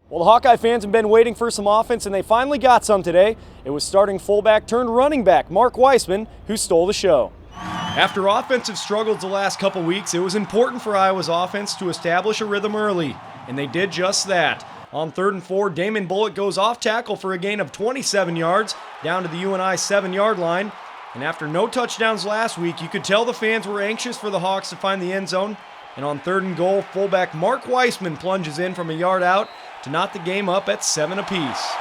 Well, the Hawkeye fans have been waiting for some offense, and they finally got some today. It was starting fullback turned running back Mark Weisman who stole the show. After offensive struggles the last couple weeks, it was important for Iowa's offense to establish a rhythm early, and they did just that. On 3rd and 4, Damon Bullock goes off tackle for a gain of 27 yards down to the UNI 7-yard line. And after no touchdowns last week, you could tell the fans were anxious for the Hawks to find the end zone. And on 3rd and goal, fullback Mark Weisman plunges in from a yard out to knot the game up at 7 apiece.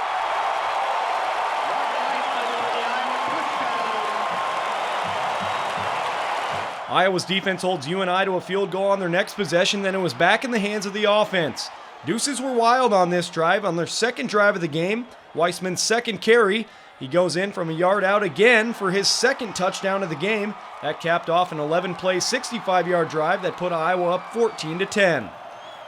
Iowa's defense holds UNI to a field goal on their next possession, then it was back in the hands of the offense. Deuces were wild on this drive. On their second drive of the game, Weisman's second carry, he goes in from a yard out again for his second touchdown of the game. That capped off an 11-play, 65-yard drive that put Iowa up 14-10.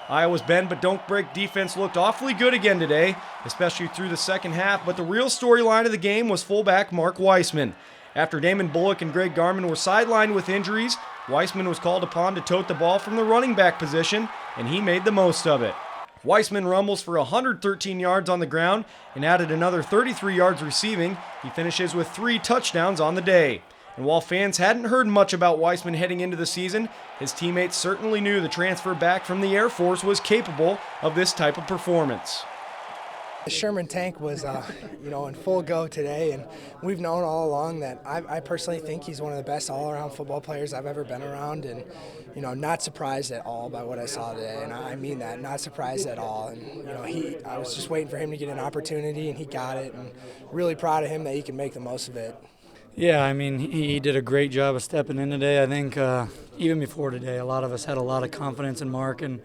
Iowa's bend but don't break defense looked awfully good again today, especially through the second half, but the real storyline of the game was fullback Mark Weisman. After Damon Bullock and Greg Garman were sidelined with injuries, Weisman was called upon to tote the ball from the running back position, and he made the most of it. Weisman rumbles for 113 yards on the ground and added another 33 yards receiving. He finishes with 3 touchdowns on the day. And while fans hadn't heard much about Weisman heading into the season, his teammates certainly knew the transfer back from the Air Force was capable of this type of performance. The Sherman tank was, in full go today, and we've known all along that I personally think he's one of the best all-around football players I've ever been around, and not surprised at all by what I saw today, and I mean that, not surprised at all. And I was just waiting for him to get an opportunity, and he got it, and really proud of him that he can make the most of it. Yeah, I mean, he did a great job of stepping in today. I think even before today, a lot of us had a lot of confidence in Mark, and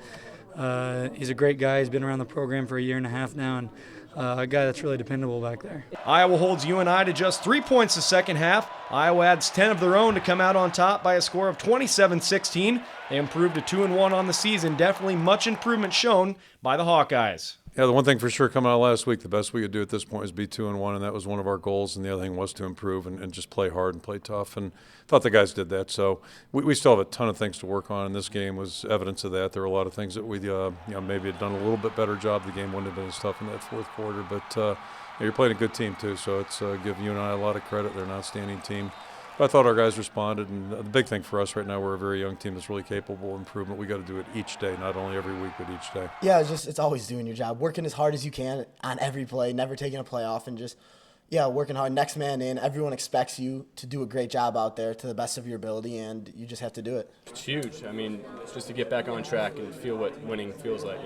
he's a great guy. He's been around the program for a year and a half now, and a guy that's really dependable back there. Iowa holds UNI to just 3 points the second half. Iowa adds 10 of their own to come out on top by a score of 27-16. They improved to 2-1 on the season. Definitely much improvement shown by the Hawkeyes. Yeah, the one thing for sure coming out last week, the best we could do at this point is be 2-1, and that was one of our goals. And the other thing was to improve and just play hard and play tough. And thought the guys did that. So we still have a ton of things to work on, and this game was evidence of that. There were a lot of things that we maybe had done a little bit better job. The game wouldn't have been as tough in that fourth quarter, but you're playing a good team too. So it's give UNI a lot of credit. They're an outstanding team. But I thought our guys responded, and the big thing for us right now, we're a very young team that's really capable of improvement. We got to do it each day, not only every week, but each day. Yeah, it's always doing your job, working as hard as you can on every play, never taking a play off, and just working hard. Next man in. Everyone expects you to do a great job out there to the best of your ability, and you just have to do it. It's huge. I mean, just to get back on track and feel what winning feels like.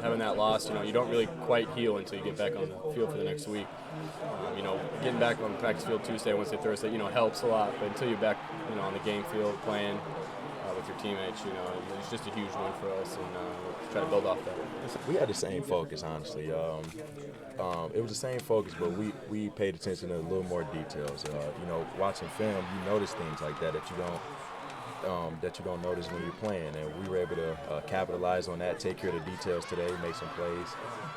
Having that loss, you don't really quite heal until you get back on the field for the next week. Getting back on the practice field Tuesday, Wednesday, Thursday, helps a lot. But until you're back, on the game field playing with your teammates, it's just a huge win for us, and we'll try to build off that. We had the same focus, honestly. It was the same focus, but we paid attention to a little more details. Watching film, you notice things like that that you don't notice when you're playing, and we were able to capitalize on that, take care of the details today, make some plays.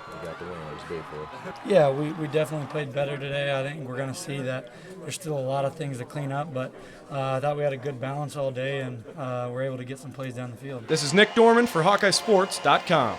We got the win. It was big for us. Yeah, we definitely played better today. I think we're going to see that there's still a lot of things to clean up, but I thought we had a good balance all day, and we're able to get some plays down the field. This is Nick Dorman for HawkeyeSports.com.